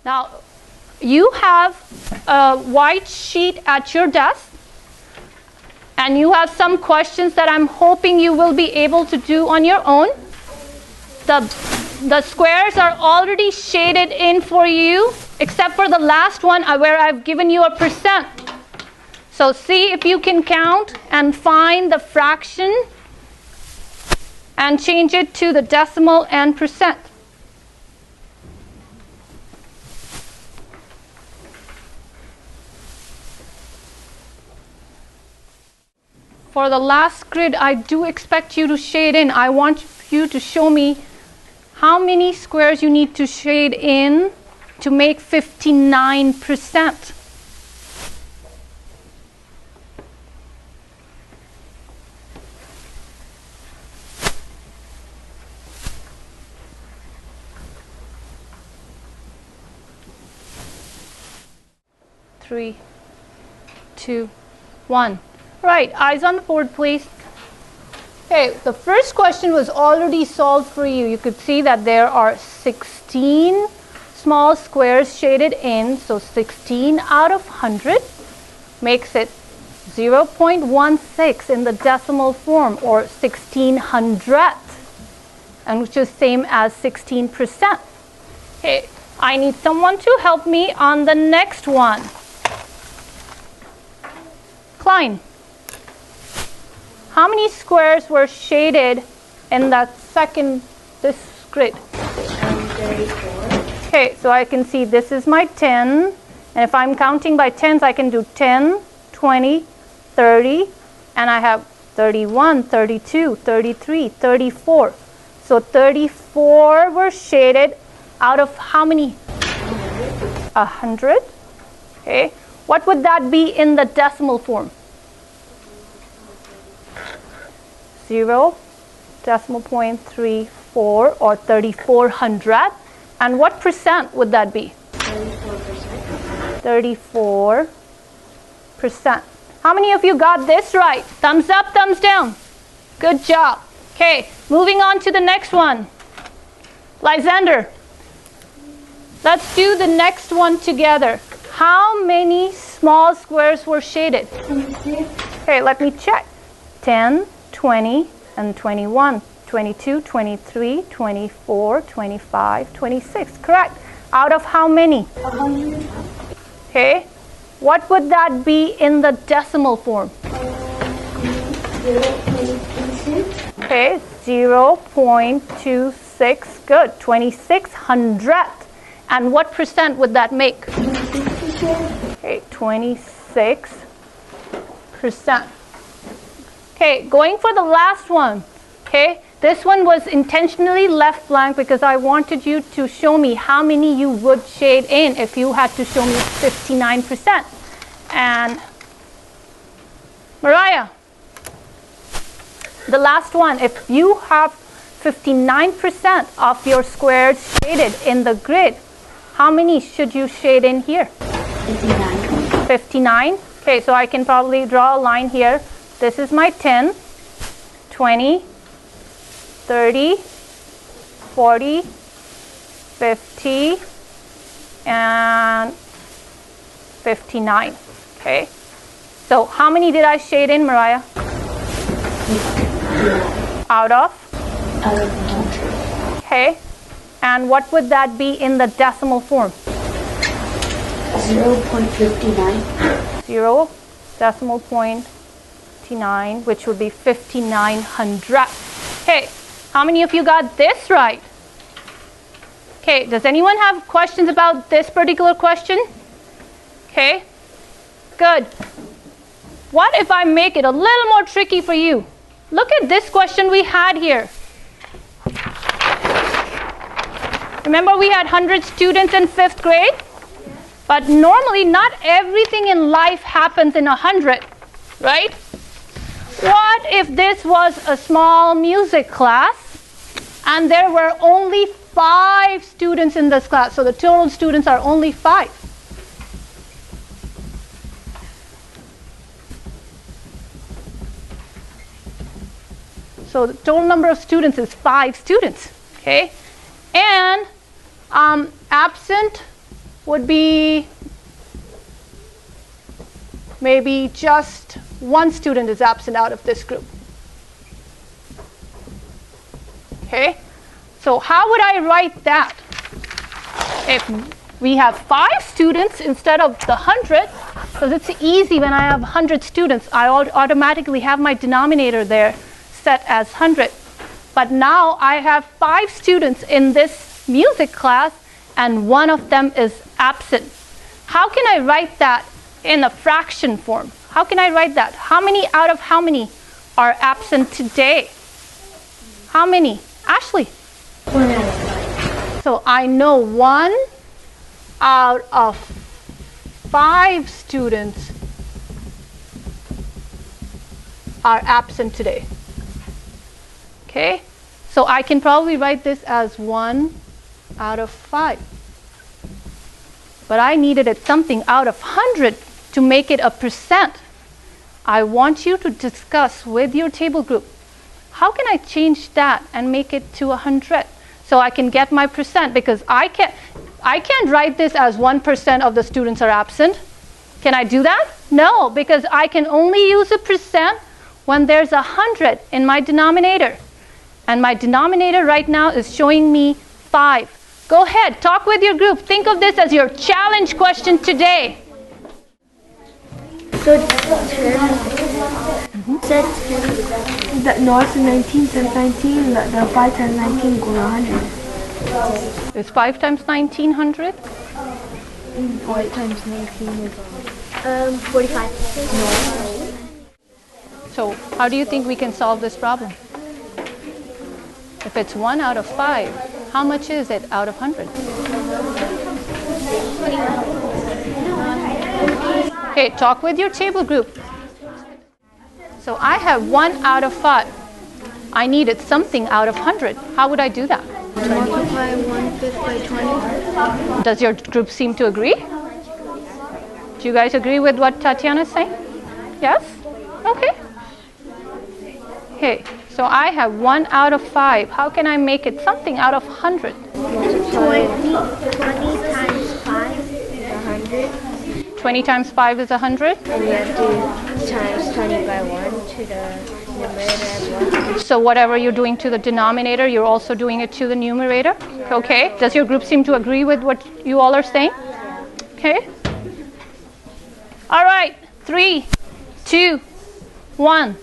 Now, you have a white sheet at your desk, and you have some questions that I'm hoping you will be able to do on your own. The squares are already shaded in for you, except for the last one where I've given you a percent. So see if you can count and find the fraction and change it to the decimal and percent. For the last grid, I do expect you to shade in. I want you to show me how many squares you need to shade in to make 59%. Three, two, one. Right, eyes on the board, please. Okay, the first question was already solved for you. You could see that there are 16 small squares shaded in, so 16 out of 100 makes it 0.16 in the decimal form, or 1600th, and which is same as 16%. Okay, I need someone to help me on the next one. Klein. How many squares were shaded in that this grid? 34. Okay, so I can see this is my 10. And if I'm counting by tens, I can do 10, 20, 30. And I have 31, 32, 33, 34. So 34 were shaded out of how many? 100. Okay. What would that be in the decimal form? 0.34 or 3400. And what percent would that be? 34%. 34%. How many of you got this right? Thumbs up, thumbs down. Good job. Okay, moving on to the next one. Lysander, let's do the next one together. How many small squares were shaded? 26. Okay, let me check. 10, 20, and 21, 22, 23, 24, 25, 26. Correct. Out of how many? 100. Okay. What would that be in the decimal form? 0.26. Okay, 0.26. Good. 2600th. And what percent would that make? 26%. Okay, 26%. Okay, going for the last one. Okay, this one was intentionally left blank because I wanted you to show me how many you would shade in if you had to show me 59%. And Mariah, the last one, if you have 59% of your squares shaded in the grid, how many should you shade in here? 59. 59. Okay, so I can probably draw a line here. This is my 10, 20, 30, 40, 50, and 59. Okay. So how many did I shade in, Mariah? Out of? Out of 100. Okay. And what would that be in the decimal form? 0.59. 0, decimal point 59, which would be 5900. Okay. How many of you got this right? Okay. Does anyone have questions about this particular question? Okay. Good. What if I make it a little more tricky for you? Look at this question we had here. Remember we had 100 students in 5th grade? But normally not everything in life happens in 100, right? What if this was a small music class and there were only 5 students in this class? So the total students are only 5. So the total number of students is 5 students, okay? And absent would be maybe just one student is absent out of this group. Okay, so how would I write that? If we have 5 students instead of the 100, because it's easy when I have 100 students, I automatically have my denominator there set as 100. But now I have 5 students in this music class and one of them is absent. How can I write that in a fraction form? How can I write that? How many out of how many are absent today? How many? Ashley? 1 out of 5. So I know 1 out of 5 students are absent today. Okay? So I can probably write this as 1 out of 5. But I needed it something out of 100 to make it a percent. I want you to discuss with your table group, how can I change that and make it to 100 so I can get my percent? Because I can't write this as 1% of the students are absent. Can I do that? No, because I can only use a percent when there's 100 in my denominator. And my denominator right now is showing me 5. Go ahead, talk with your group. Think of this as your challenge question today. So 10 said 10. No, it's 19 times 19. The 5 times 19 equals 100. Is 5 times 19 100? 5 times 19 is 45. So how do you think we can solve this problem? If it's 1 out of 5, how much is it out of 100? Okay, talk with your table group. So I have 1 out of 5. I needed something out of 100. How would I do that? Multiply 1/5 by 20. Does your group seem to agree? Do you guys agree with what Tatiana is saying? Yes? Okay. Okay, so I have 1 out of 5. How can I make it something out of 100? 20 times 5 is 100. 20 times 5 is 100. And you have to times 20 by 1 to the numerator and 1. So whatever you're doing to the denominator, you're also doing it to the numerator. Okay. Does your group seem to agree with what you all are saying? Okay. All right. 3, 2, 1.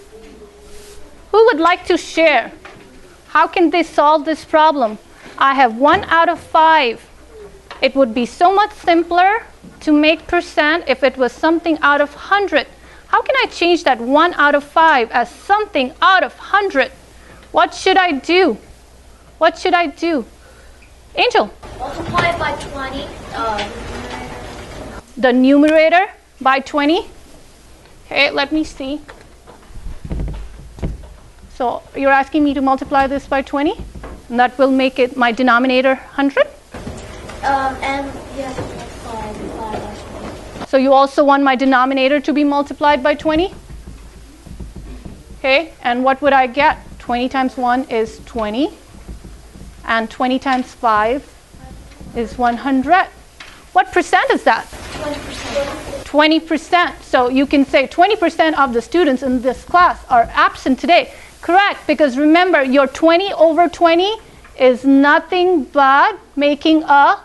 Who would like to share? How can they solve this problem? I have 1 out of 5. It would be so much simpler to make percent if it was something out of 100. How can I change that 1 out of 5 as something out of 100? What should I do? What should I do? Angel? Multiply it by 20. The numerator by 20. Okay, let me see. So you're asking me to multiply this by 20? And that will make it my denominator 100? And yes, 5. So you also want my denominator to be multiplied by 20? Okay, and what would I get? 20 times 1 is 20. And 20 times 5 is 100. What percent is that? 20%. 20%. So you can say 20% of the students in this class are absent today. Correct, because remember, your 20 over 20 is nothing but making a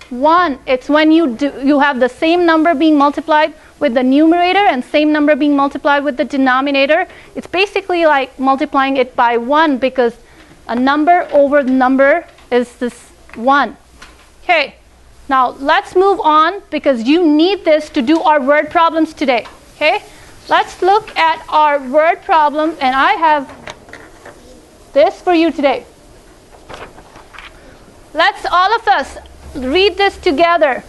1. It's when you have the same number being multiplied with the numerator and same number being multiplied with the denominator. It's basically like multiplying it by 1 because a number over the number is this 1. Okay, now let's move on because you need this to do our word problems today. Okay, let's look at our word problem, and I have this for you today. Let's all of us read this together.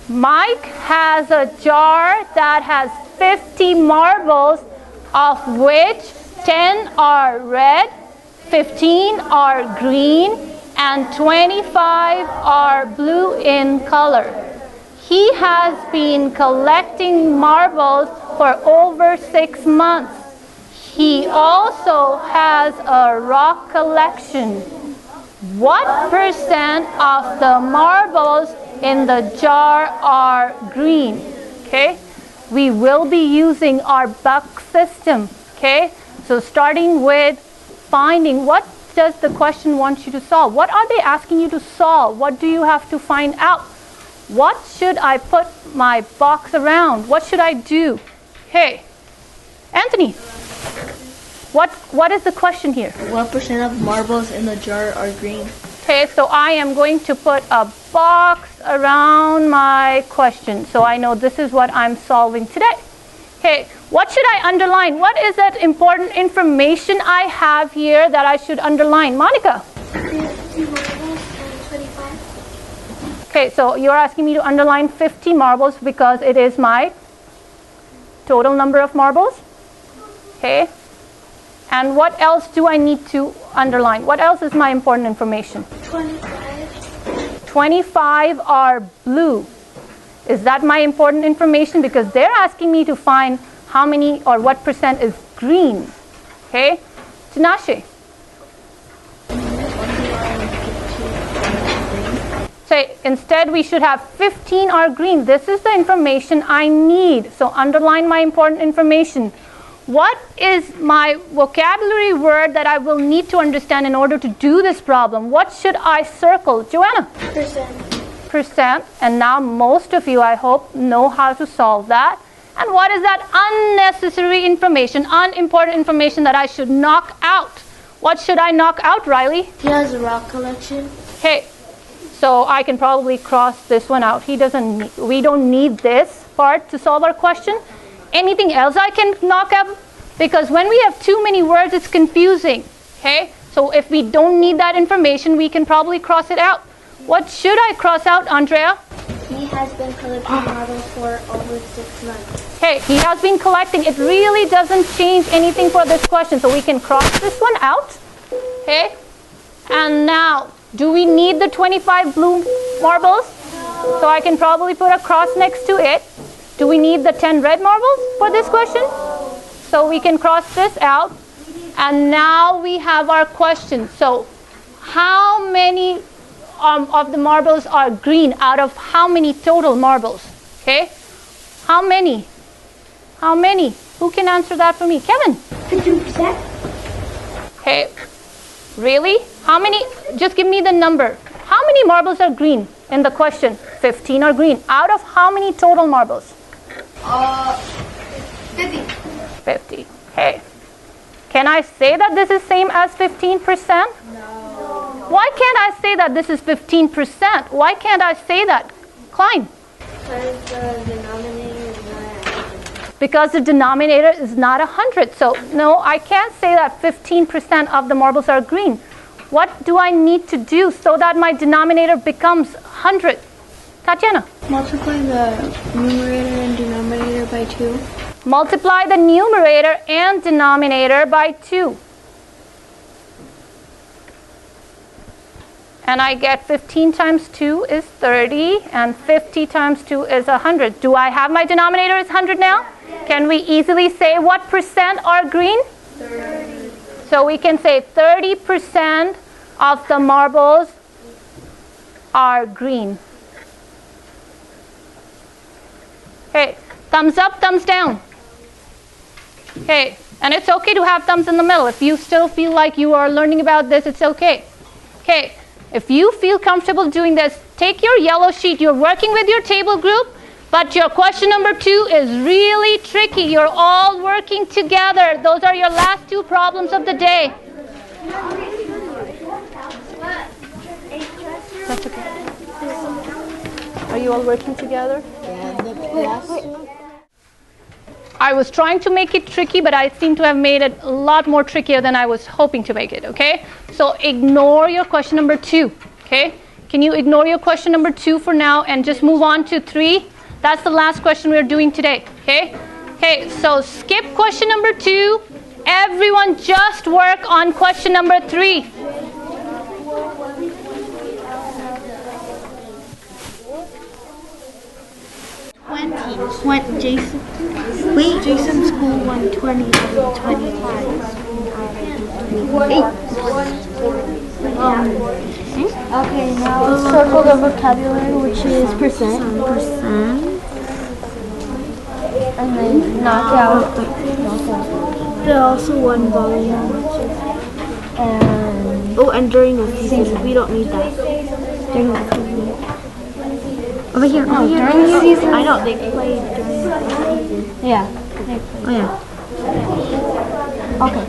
Mike has a jar that has 50 marbles, of which 10 are red, 15 are green, and 25 are blue in color. He has been collecting marbles for over 6 months. He also has a rock collection. What percent of the marbles in the jar are green? Okay, we will be using our buck system. Okay, so starting with finding, what does the question want you to solve? What are they asking you to solve? What do you have to find out? What should I put my box around? What should I do? Okay, Anthony, what is the question here? What percent of marbles in the jar are green? Okay, so I am going to put a box around my question, so I know this is what I'm solving today. Okay, what should I underline? What is that important information I have here that I should underline? Monica? 50 marbles and 25. Okay, so you're asking me to underline 50 marbles because it is my total number of marbles. Okay, and what else do I need to underline? What else is my important information? 25. 25 are blue. Is that my important information? Because they're asking me to find how many or what percent is green. Okay, Tinashe? So instead we should have 15 are green. This is the information I need. So underline my important information. What is my vocabulary word that I will need to understand in order to do this problem? What should I circle? Joanna? Percent. And now most of you, I hope, know how to solve that. And what is that unnecessary information, unimportant information that I should knock out? What should I knock out, Riley? He has a rock collection. Okay, so I can probably cross this one out. We don't need this part to solve our question. Anything else I can knock out? Because when we have too many words, it's confusing. Okay, so if we don't need that information, we can probably cross it out. What should I cross out, Andrea? He has been collecting marbles for over 6 months. Okay, he has been collecting. It really doesn't change anything for this question. So we can cross this one out. Okay, and now, do we need the 25 blue marbles? So I can probably put a cross next to it. Do we need the 10 red marbles for this question? So we can cross this out. And now we have our question. So how many of the marbles are green out of how many total marbles? Okay, how many? How many? Who can answer that for me? Kevin? 15%. Okay, really? How many? Just give me the number. How many marbles are green in the question? 15 are green. Out of how many total marbles? 50. 50. Okay. Can I say that this is same as 15%? No. Why can't I say that this is 15%? Why can't I say that? Klein? Because the denominator is not 100. Because the denominator is not 100. So no, I can't say that 15% of the marbles are green. What do I need to do so that my denominator becomes 100? Tatiana? Multiply the numerator and denominator by 2. Multiply the numerator and denominator by 2. And I get 15 times 2 is 30, and 50 times 2 is 100. Do I have my denominator is 100 now? Can we easily say what percent are green? 30. So we can say 30% of the marbles are green. Okay, thumbs up, thumbs down. Okay, and it's okay to have thumbs in the middle. If you still feel like you are learning about this, it's okay. Okay, if you feel comfortable doing this, take your yellow sheet. You're working with your table group, but your question number 2 is really tricky. You're all working together. Those are your last 2 problems of the day. That's okay. Are you all working together? I was trying to make it tricky, but I seem to have made it a lot more trickier than I was hoping to make it, okay? So ignore your question number 2, okay? Can you ignore your question number 2 for now and just move on to 3? That's the last question we're doing today, okay? Okay, so skip question number 2. Everyone just work on question number 3. Jason's school 120 and 25. Okay, now circle the vocabulary, which is percent. And then knockout. There are also one volume. And And during the season. We don't need that. Over here. during the season. I know, they play during the season. Yeah. Oh, yeah. Okay.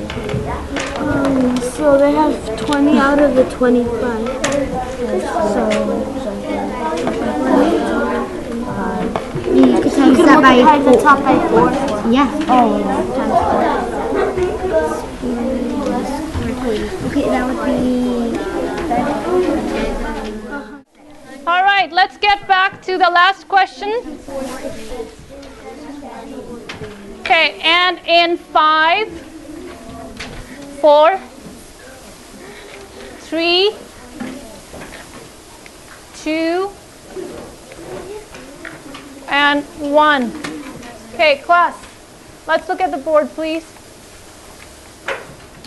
So they have 20 out of the 25. You could times You that by multiply the 4. top by 4. Yeah. Oh. Okay, that would be. All right, let's get back to the last question. Okay, and in 5, 4, 3, 2, and 1. Okay, class, let's look at the board, please.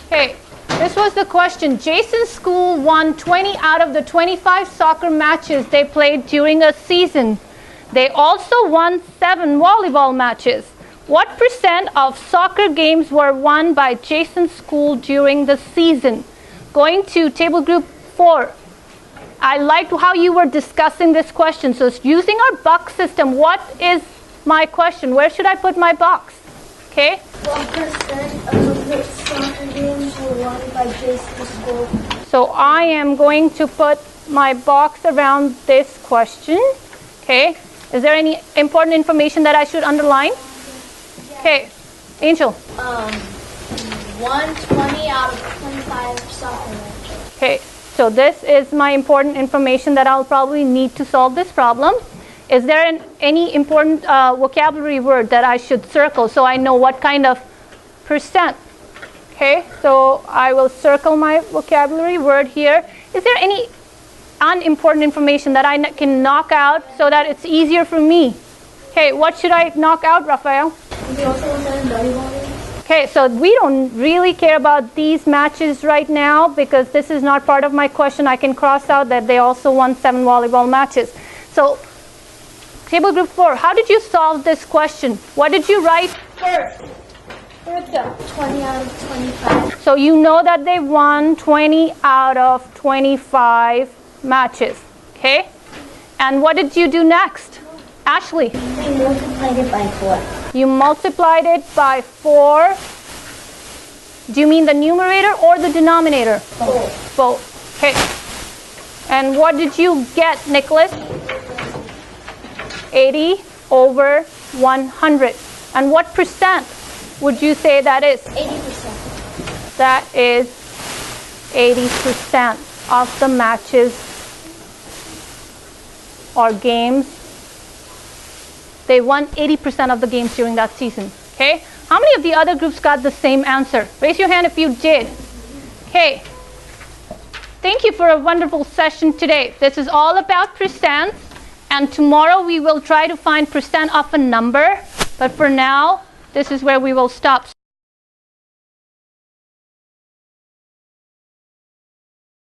Okay, this was the question. Jason's school won 20 out of the 25 soccer matches they played during a season. They also won 7 volleyball matches. What percent of soccer games were won by Jason's school during the season? Going to table group 4. I liked how you were discussing this question. So using our box system, what is my question? Where should I put my box? Okay. What percent of the soccer games were won by Jason's school? So I am going to put my box around this question. Okay. Is there any important information that I should underline? Okay. Angel. 120 out of 25 soccer matches. Okay. So this is my important information that I'll probably need to solve this problem. Is there any important vocabulary word that I should circle so I know what kind of percent? Okay, so I will circle my vocabulary word here. Is there any unimportant information that I can knock out so that it's easier for me? Okay, what should I knock out, Raphael? Okay, so we don't really care about these matches right now because this is not part of my question. I can cross out that they also won 7 volleyball matches. So, table group 4, how did you solve this question? What did you write first? 20 out of 25. So you know that they won 20 out of 25 matches, okay? And what did you do next? Ashley? We multiplied it by 4. You multiplied it by 4. Do you mean the numerator or the denominator? Both. Both. Okay. And what did you get, Nicholas? 80 over 100. And what percent would you say that is? 80%. That is 80% of the matches or games. They won 80% of the games during that season. Okay? How many of the other groups got the same answer? Raise your hand if you did. Okay. Thank you for a wonderful session today. This is all about percents, and tomorrow we will try to find percent of a number. But for now, this is where we will stop.